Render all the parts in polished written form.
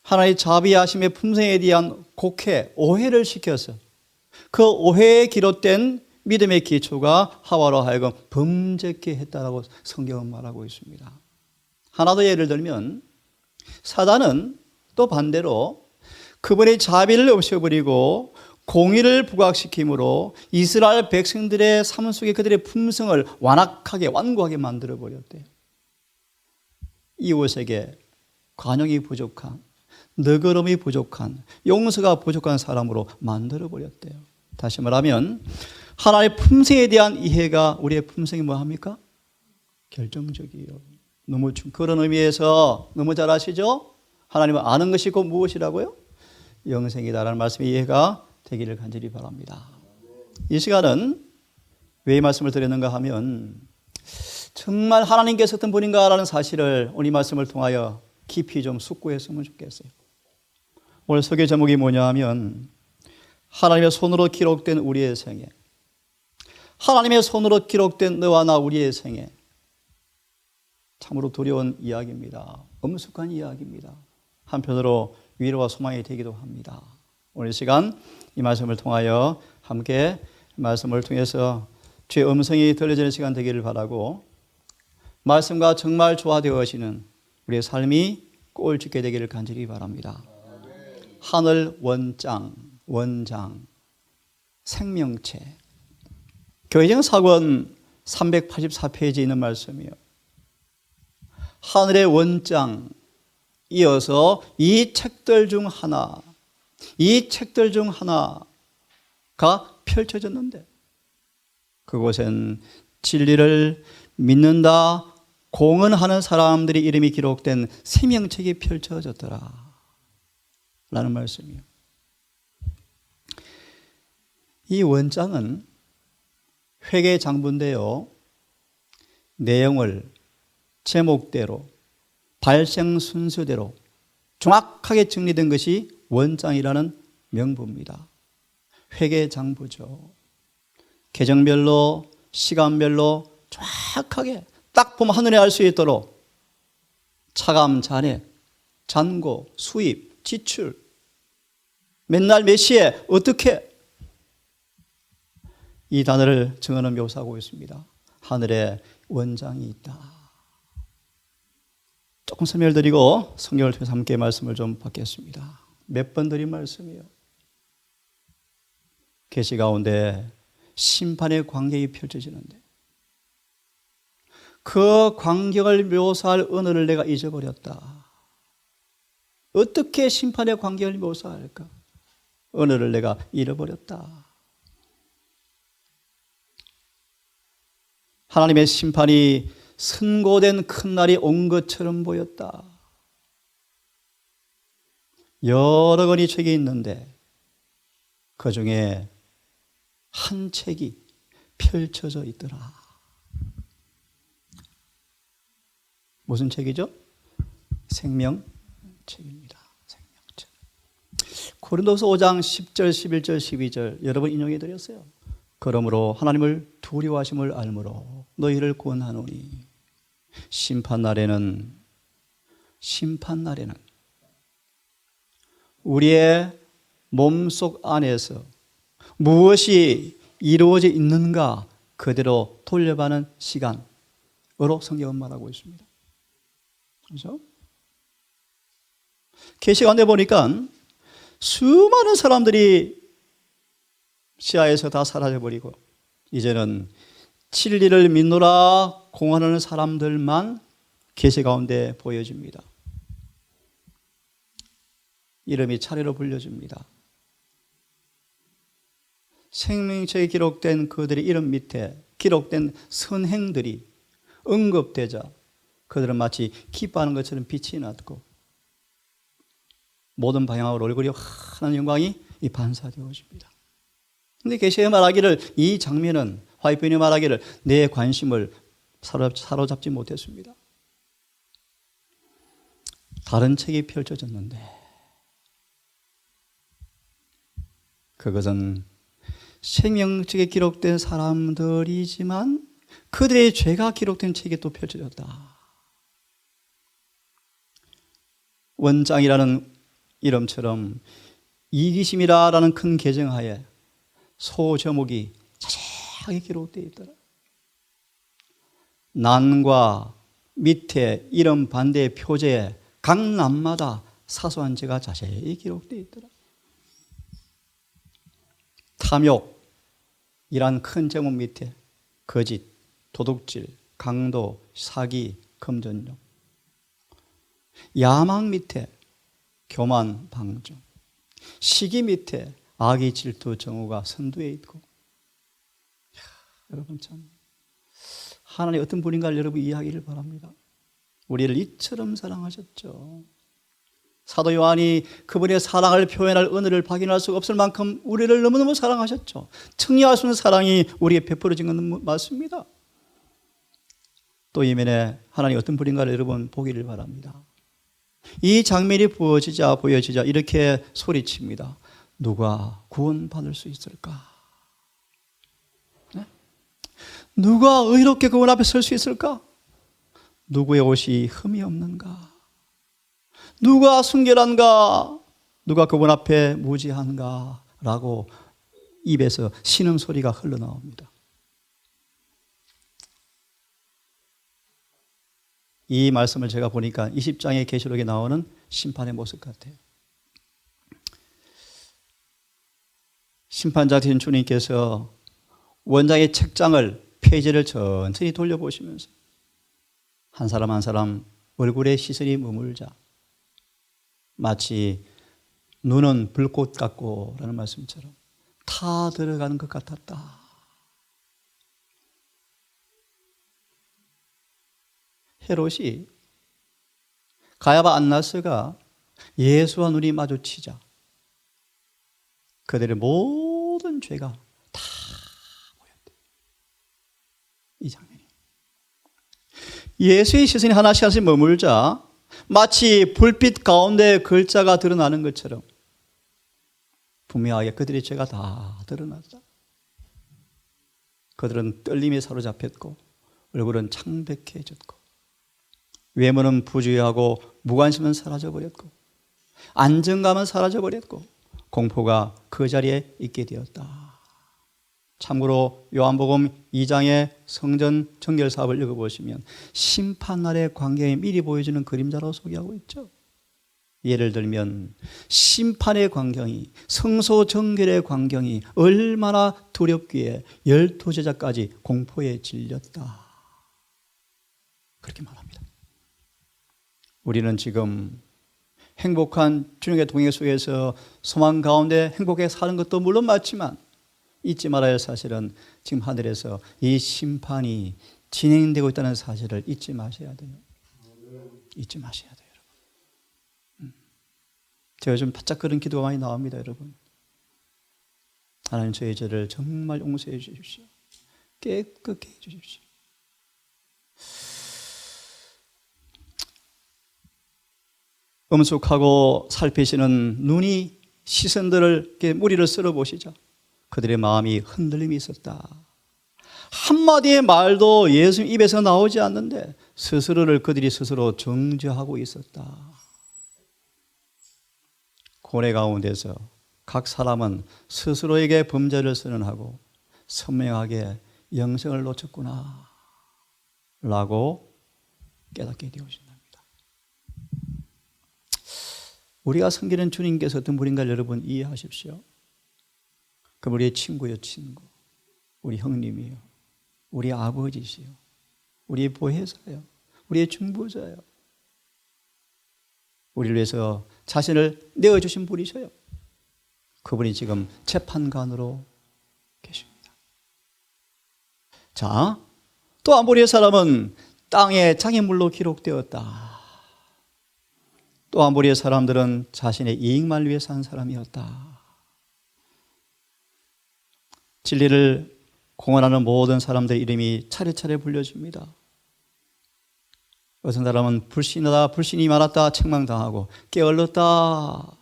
하나님의 자비하심의 품성에 대한 곡해, 오해를 시켜서 그 오해에 기록된 믿음의 기초가 하와로 하여금 범죄케 했다라고 성경은 말하고 있습니다. 하나 더 예를 들면 사단은 또 반대로 그분의 자비를 없애버리고 공의를 부각시킴으로 이스라엘 백성들의 삶 속에 그들의 품성을 완고하게 만들어버렸대요. 이웃에게 관용이 부족한, 너그러움이 부족한, 용서가 부족한 사람으로 만들어버렸대요. 다시 말하면 하나님의 품성에 대한 이해가 우리의 품성이 뭐합니까? 결정적이에요. 그런 의미에서 너무 잘 아시죠? 하나님은 아는 것이 곧 무엇이라고요? 영생이다라는 말씀의 이해가 되기를 간절히 바랍니다. 이 시간은 왜 이 말씀을 드렸는가 하면 정말 하나님께서 어떤 분인가라는 사실을 오늘 이 말씀을 통하여 깊이 좀 숙고했으면 좋겠어요. 오늘 설교 제목이 뭐냐 하면 하나님의 손으로 기록된 우리의 생애, 하나님의 손으로 기록된 너와 나 우리의 생애, 참으로 두려운 이야기입니다. 엄숙한 이야기입니다. 한편으로 위로와 소망이 되기도 합니다. 오늘 시간 이 말씀을 통하여 함께 말씀을 통해서 주의 음성이 들려지는 시간 되기를 바라고 말씀과 정말 조화되어지는 우리의 삶이 꼴 짓게 되기를 간절히 바랍니다. 하늘 원장, 생명체. 교회정 사권 384페이지에 있는 말씀이요. 하늘의 원장, 이어서 이 책들 중 하나가 펼쳐졌는데 그곳엔 진리를 믿는다, 공언하는 사람들의 이름이 기록된 생명책이 펼쳐졌더라 라는 말씀이에요. 이 원장은 회계 장부인데요, 내용을 제목대로 발생 순서대로 정확하게 정리된 것이 원장이라는 명부입니다. 회계 장부죠. 계정별로 시간별로 정확하게 딱 보면 하늘에 알 수 있도록 차감, 잔액, 잔고, 수입, 지출, 맨날 몇 시에 어떻게 이 단어를 정언은 묘사하고 있습니다. 하늘에 원장이 있다. 조금 설명을 드리고 성경을 통해서 함께 말씀을 좀 받겠습니다. 몇 번 드린 말씀이에요. 계시 가운데 심판의 광경이 펼쳐지는데 그 광경을 묘사할 언어를 내가 잊어버렸다. 어떻게 심판의 광경을 묘사할까? 언어를 내가 잃어버렸다. 하나님의 심판이 선고된 큰 날이 온 것처럼 보였다. 여러 권의 책이 있는데 그 중에 한 책이 펼쳐져 있더라. 무슨 책이죠? 생명책입니다. 생명책. 고린도서 5장 10절, 11절, 12절 여러분 인용해 드렸어요. 그러므로 하나님을 두려워하심을 알므로 너희를 권하노니 심판날에는 우리의 몸속 안에서 무엇이 이루어져 있는가 그대로 돌려받는 시간으로 성경은 말하고 있습니다. 그렇죠? 계시관에 보니까 수많은 사람들이 시야에서 다 사라져버리고 이제는 진리를 믿노라 공언하는 사람들만 계시 가운데 보여집니다. 이름이 차례로 불려집니다. 생명책에 기록된 그들의 이름 밑에 기록된 선행들이 언급되자 그들은 마치 기뻐하는 것처럼 빛이 났고 모든 방향으로 얼굴이 환한 영광이 반사되어집니다. 그런데 계시에 말하기를 이 장면은 화이트인이 말하기를 내 관심을 사로잡지 못했습니다. 다른 책이 펼쳐졌는데 그것은 생명책에 기록된 사람들이지만 그들의 죄가 기록된 책이 또 펼쳐졌다. 원장이라는 이름처럼 이기심이라는 큰 계정하에 소제목이 자세하게 기록되어 있더라. 난과 밑에 이름 반대의 표제에 각 난마다 사소한 죄가 자세히 기록되어 있더라. 탐욕이란 큰 제목 밑에 거짓, 도둑질, 강도, 사기, 금전욕. 야망 밑에 교만, 방종. 시기 밑에 악의 질투, 정오가 선두에 있고. 여러분 참 하나님 어떤 분인가를 여러분 이해하기를 바랍니다. 우리를 이처럼 사랑하셨죠. 사도 요한이 그분의 사랑을 표현할 은혜를 발견할 수 없을 만큼 우리를 너무너무 사랑하셨죠. 청량할 수 없는 사랑이 우리에게 베풀어진 건 맞습니다. 또 이면에 하나님 어떤 분인가를 여러분 보기를 바랍니다. 이 장면이 보여지자 이렇게 소리칩니다. 누가 구원받을 수 있을까? 네? 누가 의롭게 그분 앞에 설 수 있을까? 누구의 옷이 흠이 없는가? 누가 순결한가? 누가 그분 앞에 무지한가? 라고 입에서 신음소리가 흘러나옵니다. 이 말씀을 제가 보니까 20장의 계시록에 나오는 심판의 모습 같아요. 심판자 되신 주님께서 원장의 책장을, 페이지를 천천히 돌려보시면서 한 사람 한 사람 얼굴에 시선이 머물자 마치 눈은 불꽃 같고 라는 말씀처럼 타 들어가는 것 같았다. 헤롯이 가야바 안나스가 예수와 눈이 마주치자 그들의 모든 죄가 다 보였대요. 이 장면이 예수의 시선이 하나씩 하나씩 머물자 마치 불빛 가운데 글자가 드러나는 것처럼 분명하게 그들의 죄가 다 드러났다. 그들은 떨림에 사로잡혔고 얼굴은 창백해졌고 외모는 부주의하고 무관심은 사라져버렸고 안정감은 사라져버렸고 공포가 그 자리에 있게 되었다. 참고로 요한복음 2장의 성전 정결 사업을 읽어보시면 심판날의 광경이 미리 보여주는 그림자로 소개하고 있죠. 예를 들면 심판의 광경이, 성소 정결의 광경이 얼마나 두렵기에 12제자까지 공포에 질렸다. 그렇게 말합니다. 우리는 지금 행복한 주님의 동행 속에서 소망 가운데 행복하게 사는 것도 물론 맞지만 잊지 말아야 할 사실은 지금 하늘에서 이 심판이 진행되고 있다는 사실을 잊지 마셔야 돼요. 잊지 마셔야 돼요, 여러분. 제가 좀 바짝 그런 기도가 많이 나옵니다, 여러분. 하나님 저의 죄를 정말 용서해 주십시오. 깨끗게 해 주십시오. 엄숙하고 살피시는 눈이 시선들을 이렇게 무리를 쓸어 보시죠. 그들의 마음이 흔들림이 있었다. 한마디의 말도 예수님 입에서 나오지 않는데 스스로를 그들이 스스로 정죄하고 있었다. 고뇌 가운데서 각 사람은 스스로에게 범죄를 선언하고 선명하게 영생을 놓쳤구나 라고 깨닫게 되어진답니다. 우리가 섬기는 주님께서 어떤 분인가 여러분 이해하십시오. 그럼 우리의 친구요, 친구. 우리 형님이요. 우리 아버지시요. 우리의 보혜사요. 우리의 중보자요. 우리를 위해서 자신을 내어주신 분이셔요. 그분이 지금 재판관으로 계십니다. 자, 또 아모리의 사람은 땅에 장애물로 기록되었다. 또 아모리의 사람들은 자신의 이익만 위해 산 사람이었다. 진리를 공언하는 모든 사람들의 이름이 차례차례 불려집니다. 어떤 사람은 불신하다, 불신이 많았다, 책망당하고 게을렀다,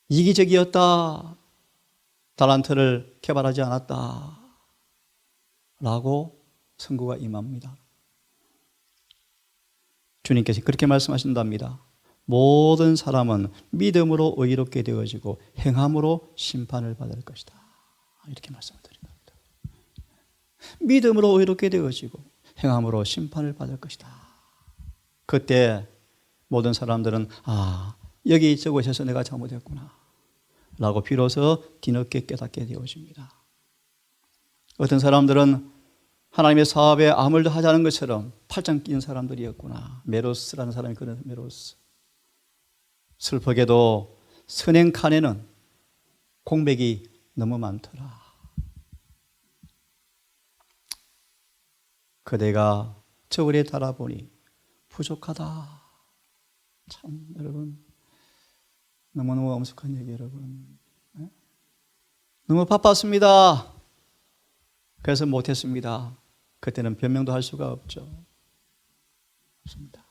이기적이었다, 달란트를 개발하지 않았다 라고 선고가 임합니다. 주님께서 그렇게 말씀하신답니다. 모든 사람은 믿음으로 의롭게 되어지고 행함으로 심판을 받을 것이다. 이렇게 말씀을 드립니다. 믿음으로 의롭게 되어지고 행함으로 심판을 받을 것이다. 그때 모든 사람들은 여기 저곳에서 내가 잘못했구나 라고 비로소 뒤늦게 깨닫게 되어집니다. 어떤 사람들은 하나님의 사업에 아무 일도 하지 않은 것처럼 팔짱 끼는 사람들이었구나. 메로스라는 사람이 그런 메로스. 슬프게도 선행 칸에는 공백이 너무 많더라. 그대가 저울에 달아보니 부족하다. 참 여러분 너무너무 엄숙한 얘기 여러분. 너무 바빴습니다. 그래서 못했습니다. 그때는 변명도 할 수가 없죠. 없습니다.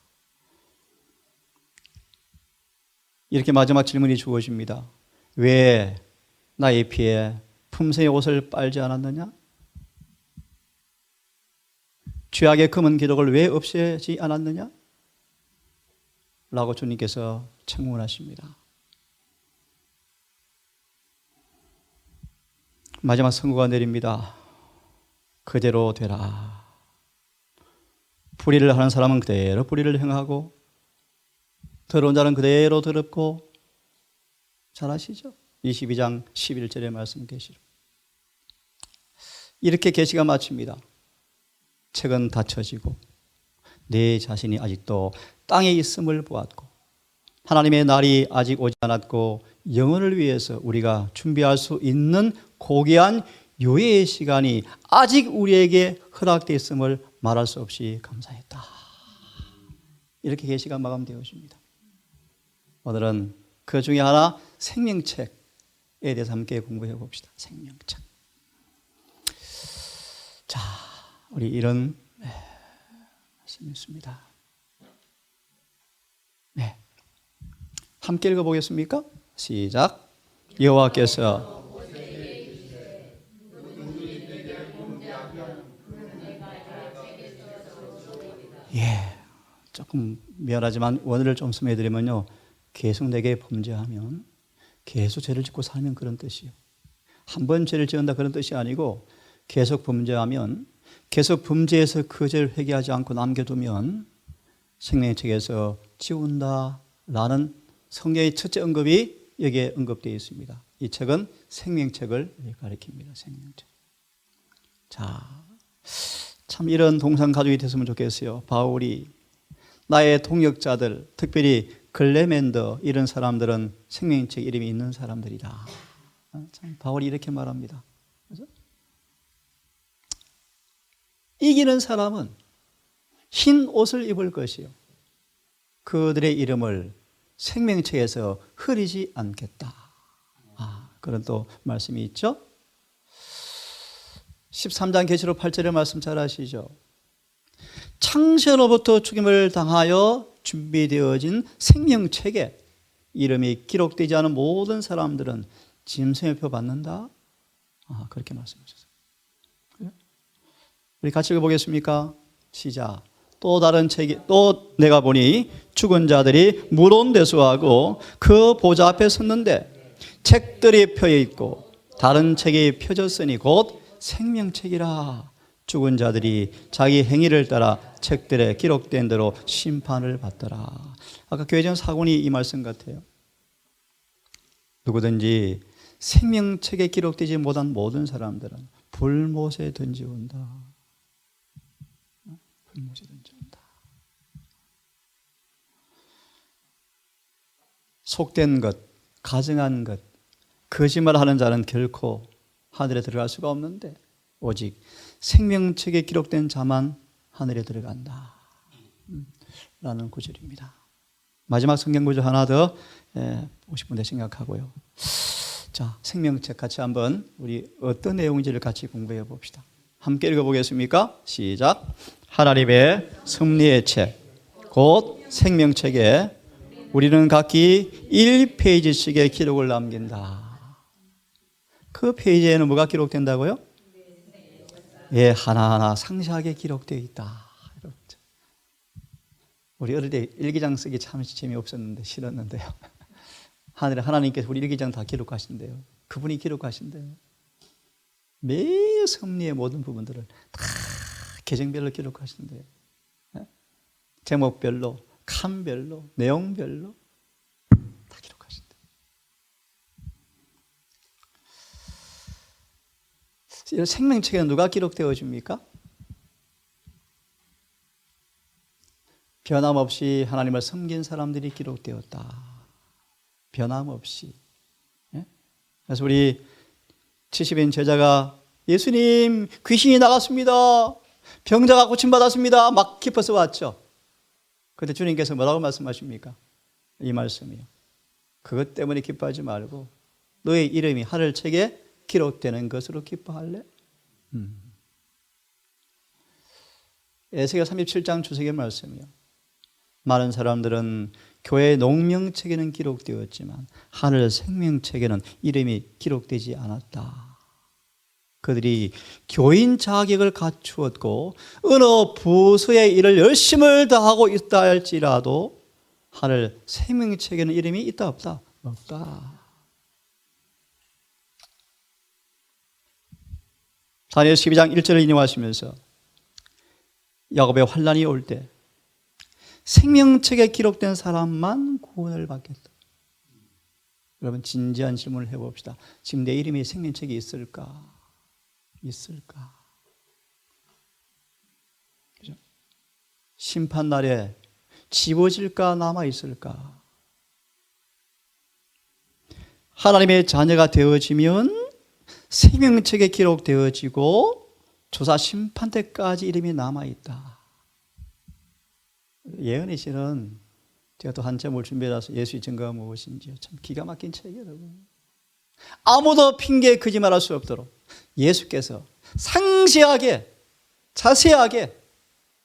이렇게 마지막 질문이 주어집니다. 왜 나의 피에 품새의 옷을 빨지 않았느냐? 죄악의 검은 기록을 왜 없애지 않았느냐? 라고 주님께서 청문하십니다. 마지막 선고가 내립니다. 그대로 되라. 불의를 하는 사람은 그대로 불의를 행하고 더러운 자는 그대로 더럽고 잘 아시죠? 22장 11절의 말씀 계시로. 이렇게 계시가 마칩니다. 책은 닫혀지고 내 자신이 아직도 땅에 있음을 보았고 하나님의 날이 아직 오지 않았고 영혼을 위해서 우리가 준비할 수 있는 고귀한 유예의 시간이 아직 우리에게 허락되어 있음을 말할 수 없이 감사했다. 이렇게 계시가 마감되어집니다. 오늘은 그 중에 하나 생명책에 대해서 함께 공부해 봅시다. 생명책. 자, 우리 이런 말씀이 있습니다. 네, 함께 읽어보겠습니까? 시작. 여호와께서 조금 미안하지만 원어를 좀 설명해드리면요, 계속 내게 범죄하면 계속 죄를 짓고 살면 그런 뜻이에요. 한 번 죄를 지은다 그런 뜻이 아니고 계속 범죄하면 계속 범죄해서 그 죄를 회개하지 않고 남겨두면 생명책에서 지운다라는 성경의 첫째 언급이 여기에 언급되어 있습니다. 이 책은 생명책을 가리킵니다. 생명책. 자, 참 이런 동상 가족이 됐으면 좋겠어요. 바울이 나의 동역자들, 특별히 글레멘더 이런 사람들은 생명책 이름이 있는 사람들이다. 참 바울이 이렇게 말합니다. 그렇죠? 이기는 사람은 흰 옷을 입을 것이요 그들의 이름을 생명책에서 흐리지 않겠다. 그런 또 말씀이 있죠. 13장 계시록 8절의 말씀 잘 아시죠? 창세로부터 죽임을 당하여 준비되어진 생명책에 이름이 기록되지 않은 모든 사람들은 짐승의표 받는다. 그렇게 말씀하셨어요. 우리 같이 읽어보겠습니까? 시작. 또 다른 책이 또 내가 보니 죽은 자들이 무론대수하고 그 보좌 앞에 섰는데 책들이 펴여 있고 다른 책이 펴졌으니 곧 생명책이라. 죽은 자들이 자기 행위를 따라 책들에 기록된 대로 심판을 받더라. 아까 교회전 사군이 이 말씀 같아요. 누구든지 생명책에 기록되지 못한 모든 사람들은 불못에 던지온다. 불못에 던지온다. 속된 것, 가증한 것, 거짓말하는 자는 결코 하늘에 들어갈 수가 없는데 오직 생명책에 기록된 자만 하늘에 들어간다 라는 구절입니다. 마지막 성경 구절 하나 더 보고 싶은데 생각하고요. 자, 생명책 같이 한번 우리 어떤 내용인지를 같이 공부해 봅시다. 함께 읽어보겠습니까? 시작. 하나님의 섭리의 책, 곧 생명책에 우리는 각기 1페이지씩의 기록을 남긴다. 그 페이지에는 뭐가 기록된다고요? 예, 하나하나 상세하게 기록되어 있다. 우리 어릴 때 일기장 쓰기 참 재미없었는데 싫었는데요. 하늘에 하나님께서 우리 일기장 다 기록하신대요. 그분이 기록하신대요. 매일 섭리의 모든 부분들을 다 계정별로 기록하신대요. 제목별로, 칸별로, 내용별로 다 기록하신대요. 이런 생명책에는 누가 기록되어 줍니까? 변함없이 하나님을 섬긴 사람들이 기록되었다. 변함없이. 그래서 우리 70인 제자가 예수님 귀신이 나갔습니다. 병자가 고침받았습니다. 막 기뻐서 왔죠. 그때 주님께서 뭐라고 말씀하십니까? 이 말씀이요. 그것 때문에 기뻐하지 말고 너의 이름이 하늘책에 기록되는 것으로 기뻐할래? 에스겔 37장 주석의 말씀이요. 많은 사람들은 교회 농명책에는 기록되었지만 하늘 생명책에는 이름이 기록되지 않았다. 그들이 교인 자격을 갖추었고 어느 부서의 일을 열심을 다하고 있다 할지라도 하늘 생명책에는 이름이 있다 없다? 없다. 다니엘 12장 1절을 인용하시면서 야곱의 환난이 올 때 생명책에 기록된 사람만 구원을 받겠다. 여러분 진지한 질문을 해봅시다. 지금 내 이름이 생명책에 있을까? 있을까? 그죠? 심판날에 지워질까 남아있을까? 하나님의 자녀가 되어지면 생명책에 기록되어지고 조사 심판 때까지 이름이 남아있다. 예언의 시는 제가 또 한 점을 준비해서 예수의 증거가 무엇인지 참 기가 막힌 책이에요. 여러분. 아무도 핑계 거짓말할 수 없도록 예수께서 상세하게 자세하게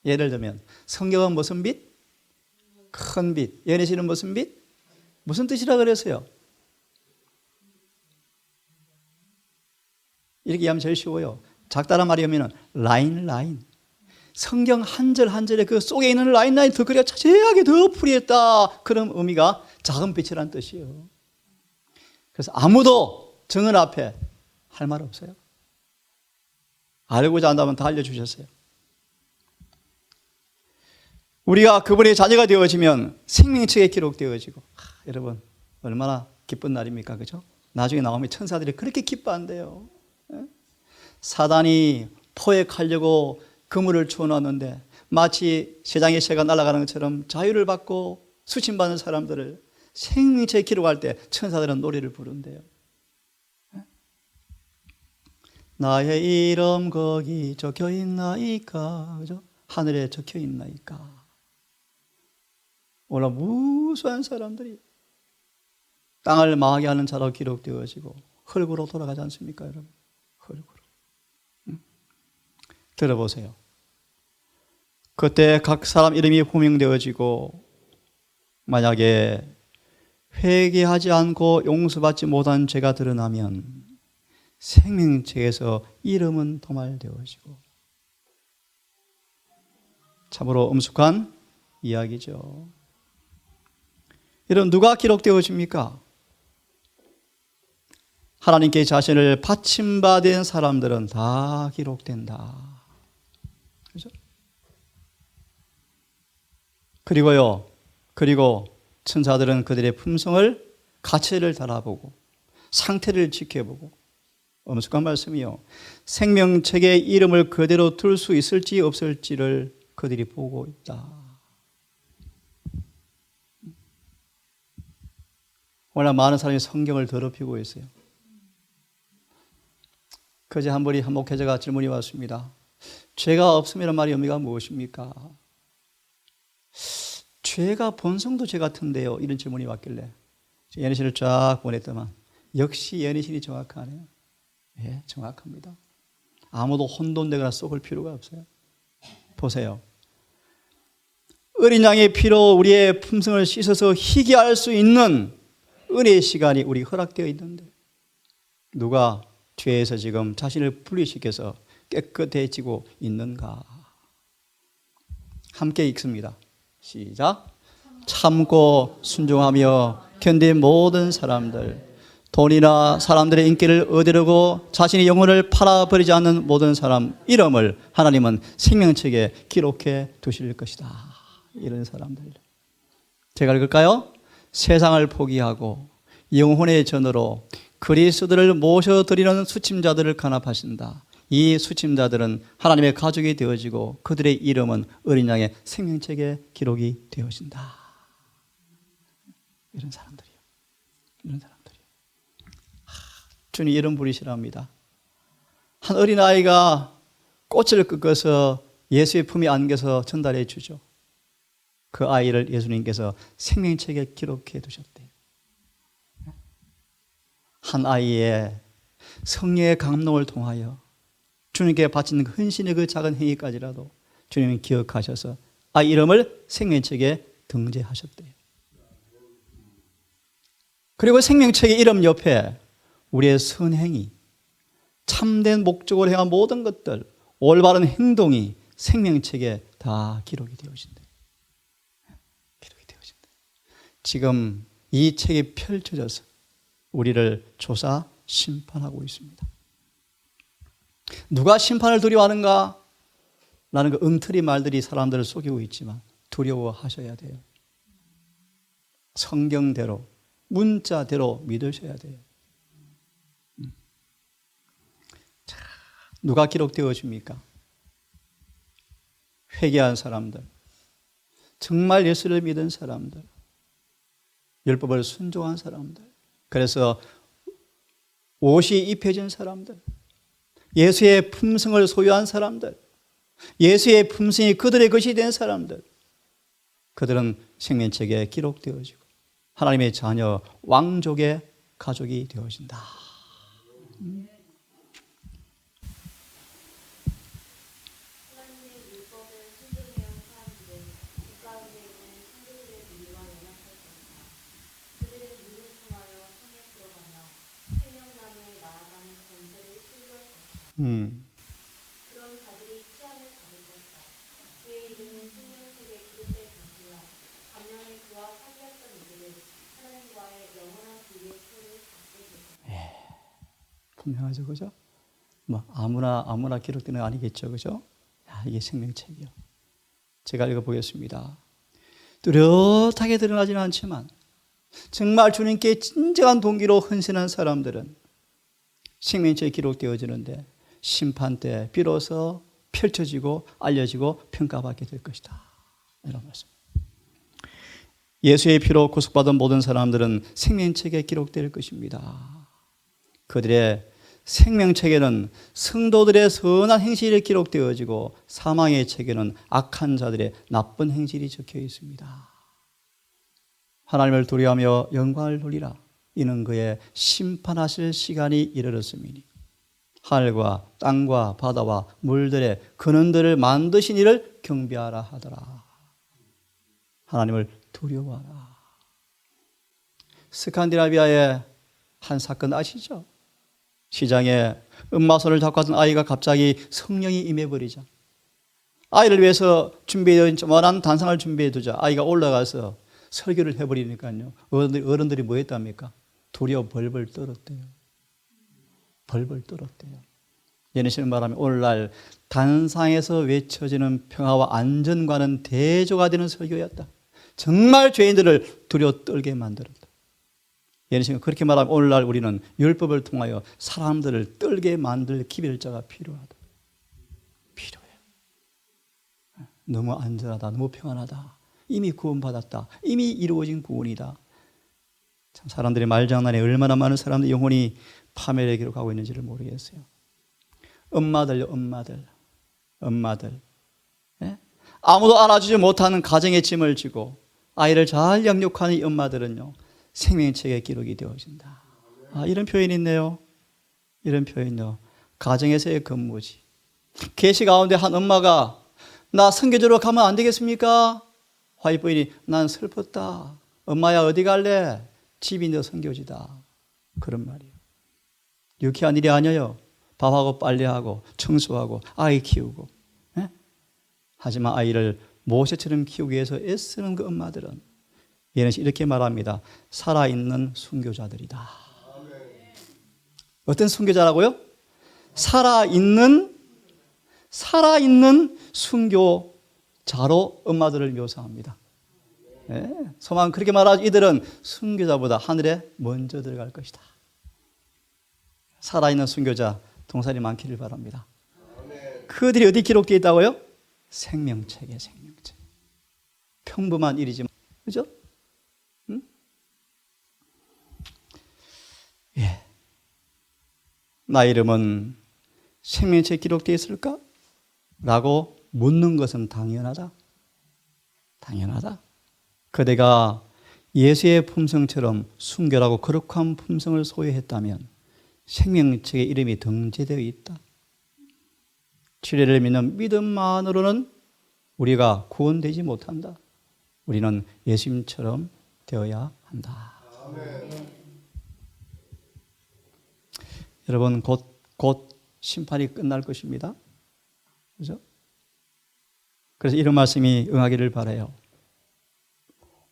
예를 들면 성경은 무슨 빛? 큰 빛. 예언의 시는 무슨 빛? 무슨 뜻이라 그랬어요? 이렇게 이해하면 제일 쉬워요. 작다란 말이 오면 라인. 성경 한 절 한 절에 그 속에 있는 라인 덧그려 자세하게 더 풀이했다. 그런 의미가 작은 빛이라는 뜻이에요. 그래서 아무도 정은 앞에 할 말 없어요. 알고자 한다면 다 알려주셨어요. 우리가 그분의 자녀가 되어지면 생명책에 기록되어지고 여러분 얼마나 기쁜 날입니까? 그죠? 나중에 나오면 천사들이 그렇게 기뻐한대요. 사단이 포획하려고 그물을 쳐놨는데 마치 세상의 새가 날아가는 것처럼 자유를 받고 수침받는 사람들을 생명책에 기록할 때 천사들은 노래를 부른대요. 나의 이름 거기 적혀 있나이까, 그죠? 하늘에 적혀 있나이까. 오늘 무수한 사람들이 땅을 망하게 하는 자로 기록되어지고 흙으로 돌아가지 않습니까, 여러분? 흙으로. 들어보세요. 그때 각 사람 이름이 호명되어지고 만약에 회개하지 않고 용서받지 못한 죄가 드러나면 생명책에서 이름은 도말되어지고 참으로 엄숙한 이야기죠. 여러분 누가 기록되어집니까? 하나님께 자신을 바침받은 사람들은 다 기록된다. 그죠? 그리고 천사들은 그들의 품성을 가치를 달아보고 상태를 지켜보고 엄숙한 말씀이요. 생명책에 이름을 그대로 둘 수 있을지 없을지를 그들이 보고 있다. 워낙 많은 사람이 성경을 더럽히고 있어요. 그제 한 분이 한 목회자가 질문이 왔습니다. 죄가 없음이란 말의 의미가 무엇입니까? 죄가 본성도 죄 같은데요. 이런 질문이 왔길래 예언신을 쫙 보냈더만 역시 예언신이 정확하네요. 예, 정확합니다. 아무도 혼돈되거나 썩을 필요가 없어요. 보세요. 어린 양의 피로 우리의 품성을 씻어서 희게 할 수 있는 은혜의 시간이 우리 허락되어 있는데 누가 죄에서 지금 자신을 분리시켜서 깨끗해지고 있는가? 함께 읽습니다. 시작. 참고 순종하며 견딘 모든 사람들, 돈이나 사람들의 인기를 얻으려고 자신의 영혼을 팔아버리지 않는 모든 사람 이름을 하나님은 생명책에 기록해 두실 것이다. 이런 사람들. 제가 읽을까요? 세상을 포기하고 영혼의 전으로 그리스도를 모셔드리는 수침자들을 간합하신다. 이 수침자들은 하나님의 가족이 되어지고 그들의 이름은 어린 양의 생명책에 기록이 되어진다. 이런 사람들이요. 이런 사람들이요. 주님 이름 부리시랍니다. 한 어린아이가 꽃을 꺾어서 예수의 품에 안겨서 전달해 주죠. 그 아이를 예수님께서 생명책에 기록해 두셨대요. 한 아이의 성령의 감동을 통하여 주님께 바치는 헌신의 그 작은 행위까지라도 주님은 기억하셔서 아이 이름을 생명책에 등재하셨대요. 그리고 생명책의 이름 옆에 우리의 선행이, 참된 목적으로 행한 모든 것들, 올바른 행동이 생명책에 다 기록이 되어진다. 기록이 되어진다. 지금 이 책이 펼쳐져서 우리를 조사 심판하고 있습니다. 누가 심판을 두려워하는가? 라는 그 엉터리 말들이 사람들을 속이고 있지만 두려워하셔야 돼요. 성경대로, 문자대로 믿으셔야 돼요. 자, 누가 기록되어 줍니까? 회개한 사람들, 정말 예수를 믿은 사람들, 율법을 순종한 사람들, 그래서 옷이 입혀진 사람들, 예수의 품성을 소유한 사람들, 예수의 품성이 그들의 것이 된 사람들, 그들은 생명책에 기록되어지고 하나님의 자녀, 왕족의 가족이 되어진다. 그런 자들이 치안을 받을 것이다. 그의 이름은 생명책에 기록될 것이며 반면에 그와 사귀었던 이들은 하나님과의 영원한 비밀의 표를 받게 될 것이다. 분명하죠, 그죠? 뭐 아무나 기록되는 거 아니겠죠, 그죠? 야, 이게 생명책이요. 제가 읽어보겠습니다. 뚜렷하게 드러나지는 않지만 정말 주님께 진정한 동기로 헌신한 사람들은 생명책에 기록되어지는데 심판 때 비로소 펼쳐지고 알려지고 평가받게 될 것이다. 이런 말씀. 예수의 피로 구속받은 모든 사람들은 생명책에 기록될 것입니다. 그들의 생명책에는 성도들의 선한 행실이 기록되어지고 사망의 책에는 악한 자들의 나쁜 행실이 적혀 있습니다. 하나님을 두려워하며 영광을 돌리라. 이는 그의 심판하실 시간이 이르렀음이니 하늘과 땅과 바다와 물들의 근원들을 만드신 이를 경배하라 하더라. 하나님을 두려워하라. 스칸디나비아의 한 사건 아시죠? 시장에 엄마손을 잡고 왔던 아이가 갑자기 성령이 임해버리자 아이를 위해서 준비해둔 조그마한 단상을 준비해두자 아이가 올라가서 설교를 해버리니까요. 어른들이 뭐 했답니까? 두려워 벌벌 떨었대요. 벌벌 떨었대요. 예수님 말하면 오늘날 단상에서 외쳐지는 평화와 안전과는 대조가 되는 설교였다. 정말 죄인들을 두려워 떨게 만들었다. 예수님 그렇게 말하면 오늘날 우리는 율법을 통하여 사람들을 떨게 만들 기별자가 필요하다. 필요해. 너무 안전하다. 너무 평안하다. 이미 구원받았다. 이미 이루어진 구원이다. 참 사람들의 말장난에 얼마나 많은 사람들이 영혼이 파멸의 길을 가고 있는지를 모르겠어요. 엄마들 예? 아무도 알아주지 못하는 가정의 짐을 지고 아이를 잘 양육하는 이 엄마들은요 생명책에 기록이 되어진다. 이런 표현이 있네요. 이런 표현요 가정에서의 근무지. 계시 가운데 한 엄마가 나 선교지로 가면 안 되겠습니까? 화이트부인이 난 슬펐다. 엄마야 어디 갈래? 집이 너 선교지다. 그런 말이에요. 유쾌한 일이 아니에요. 밥하고 빨래하고 청소하고 아이 키우고. 예? 하지만 아이를 모세처럼 키우기 위해서 애쓰는 그 엄마들은 얘는 이렇게 말합니다. 살아있는 순교자들이다. 어떤 순교자라고요? 살아있는 순교자로 엄마들을 묘사합니다. 네. 소망 그렇게 말하죠. 이들은 순교자보다 하늘에 먼저 들어갈 것이다. 살아있는 순교자 동산이 많기를 바랍니다. 그들이 어디 기록되어 있다고요? 생명책에 생명책. 평범한 일이지만 그죠? 응? 예. 나 이름은 생명책에 기록되어 있을까? 라고 묻는 것은 당연하다. 당연하다. 그대가 예수의 품성처럼 순결하고 거룩한 품성을 소유했다면 생명책에 이름이 등재되어 있다. 진리를 믿는 믿음만으로는 우리가 구원되지 못한다. 우리는 예수님처럼 되어야 한다. 아멘. 여러분 곧 심판이 끝날 것입니다. 그렇죠? 그래서 이런 말씀이 응하기를 바라요.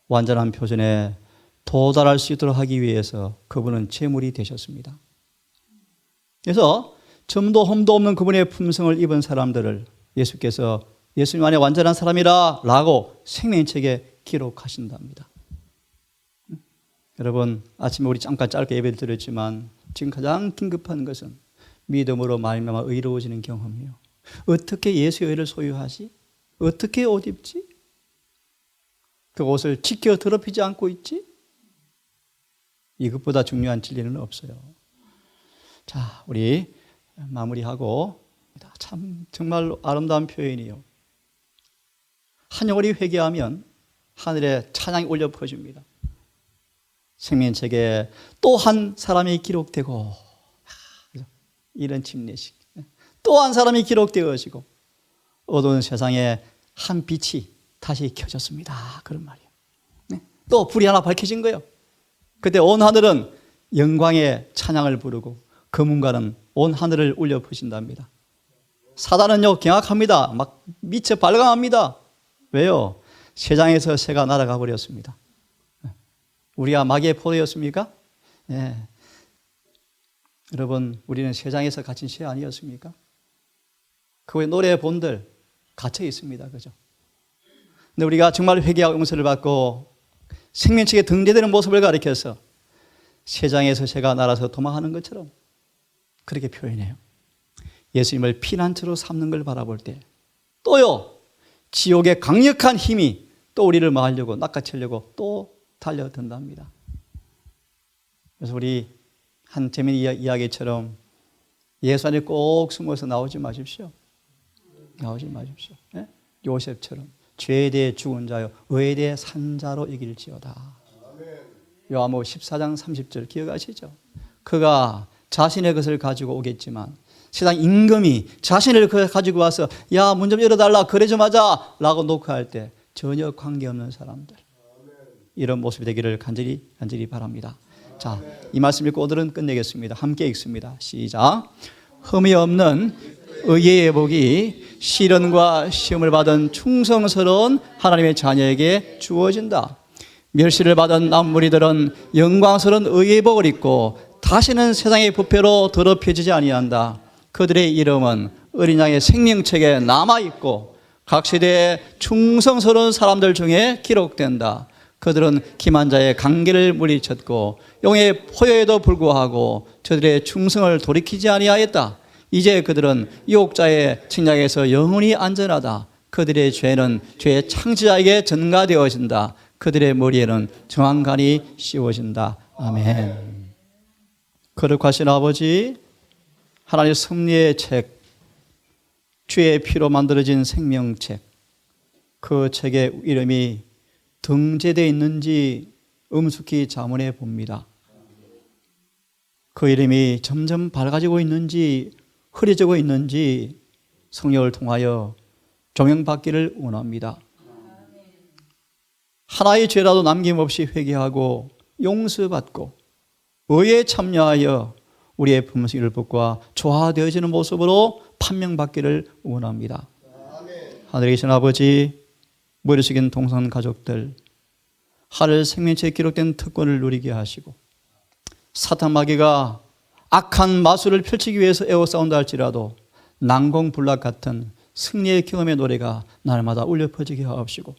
완전한 표준에 도달할 수 있도록 하기 위해서 그분은 제물이 되셨습니다. 그래서 점도 험도 없는 그분의 품성을 입은 사람들을 예수께서 예수님 안에 완전한 사람이라 라고 생명책에 기록하신답니다. 여러분 아침에 우리 잠깐 짧게 예배를 드렸지만 지금 가장 긴급한 것은 믿음으로 말미암아 의로워지는 경험이에요. 어떻게 예수의 의를 소유하지? 어떻게 옷 입지? 그 옷을 지켜 더럽히지 않고 있지? 이것보다 중요한 진리는 없어요. 자, 우리 마무리하고 참 정말 아름다운 표현이에요. 한 영혼이 회개하면 하늘에 찬양이 울려 퍼집니다. 생명책에 또 한 사람이 기록되고 이런 침례식 또 한 사람이 기록되어지고 어두운 세상에 한 빛이 다시 켜졌습니다. 그런 말이에요. 네. 또 불이 하나 밝혀진 거예요. 그때 온 하늘은 영광의 찬양을 부르고 검은가는 온 하늘을 울려 퍼진답니다. 사단은요 경악합니다. 막 미쳐 발광합니다. 왜요? 세상에서 새가 날아가 버렸습니다. 우리가 마귀의 포도였습니까? 네. 여러분 우리는 세상에서 갇힌 새 아니었습니까? 그 노래 본들 갇혀 있습니다. 그죠? 근데 우리가 정말 회개하고 용서를 받고 생명책에 등재되는 모습을 가리켜서 세상에서 새가 날아서 도망하는 것처럼 그렇게 표현해요. 예수님을 피난처로 삼는 걸 바라볼 때 또요 지옥의 강력한 힘이 또 우리를 막으려고 낚아채려고 또 달려든답니다. 그래서 우리 한 재미있는 이야기처럼 예수 안에 꼭 숨어서 나오지 마십시오. 나오지 마십시오. 네? 요셉처럼 죄에 대해 죽은 자요 의에 대해 산 자로 이길지어다. 요한복음 14장 30절 기억하시죠? 그가 자신의 것을 가지고 오겠지만 세상 임금이 자신을 가지고 와서 야, 문 좀 열어달라 거래 좀 하자 라고 노크할 때 전혀 관계없는 사람들 이런 모습이 되기를 간절히 바랍니다. 자, 이 말씀 읽고 오늘은 끝내겠습니다. 함께 읽습니다. 시작. 흠이 없는 의의 복이 시련과 시험을 받은 충성스러운 하나님의 자녀에게 주어진다. 멸시를 받은 남무리들은 영광스러운 의의 복을 입고 다시는 세상의 부패로 더럽혀지지 아니한다. 그들의 이름은 어린 양의 생명책에 남아있고 각 세대의 충성스러운 사람들 중에 기록된다. 그들은 기만 자의 관계를 물리쳤고 용의 포효에도 불구하고 저들의 충성을 돌이키지 아니하였다. 이제 그들은 유혹자의 침략에서 영원히 안전하다. 그들의 죄는 죄의 창조자에게 전가되어진다. 그들의 머리에는 정황관이 씌워진다. 아멘. 거룩하신 아버지, 하나님의 섭리의 책, 주의 피로 만들어진 생명책, 그 책의 이름이 등재되어 있는지 엄숙히 자문해 봅니다. 그 이름이 점점 밝아지고 있는지 흐려지고 있는지 성령을 통하여 조명받기를 원합니다. 하나의 죄라도 남김없이 회개하고 용서받고 의에 참여하여 우리의 품성을 벗고 조화되어지는 모습으로 판명받기를 원합니다. 하늘에 계신 아버지, 머리 숙인 동성 가족들 하늘 생명체에 기록된 특권을 누리게 하시고 사탄 마귀가 악한 마술을 펼치기 위해서 애워싸운다 할지라도 난공불락 같은 승리의 경험의 노래가 날마다 울려 퍼지게 하옵시고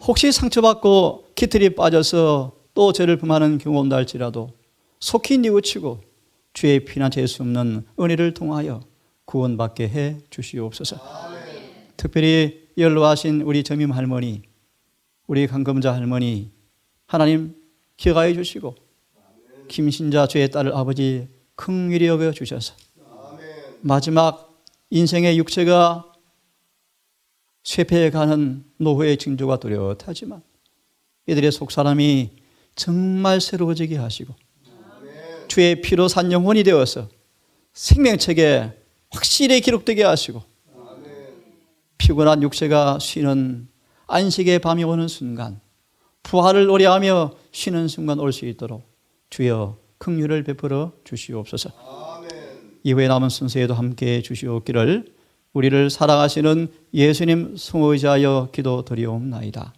혹시 상처받고 기틀이 빠져서 또 죄를 범하는 경우 온다 할지라도 속히 뉘우치고 주의 피난처에 숨는 은혜를 통하여 구원받게 해 주시옵소서. 특별히 연로하신 우리 점임 할머니, 우리 강금자 할머니 하나님 기억하여 주시고 김신자 주의 딸을 아버지 긍휼히 여겨 주셔서 마지막 인생의 육체가 쇠폐해가는 노후의 징조가 뚜렷하지만 이들의 속사람이 정말 새로워지게 하시고 주의 피로 산 영혼이 되어서 생명책에 확실히 기록되게 하시고 피곤한 육체가 쉬는 안식의 밤이 오는 순간 부활을 노래하며 쉬는 순간 올 수 있도록 주여 긍휼을 베풀어 주시옵소서. 이후에 남은 순서에도 함께해 주시옵기를 우리를 사랑하시는 예수님 성호의자여 기도드리옵나이다.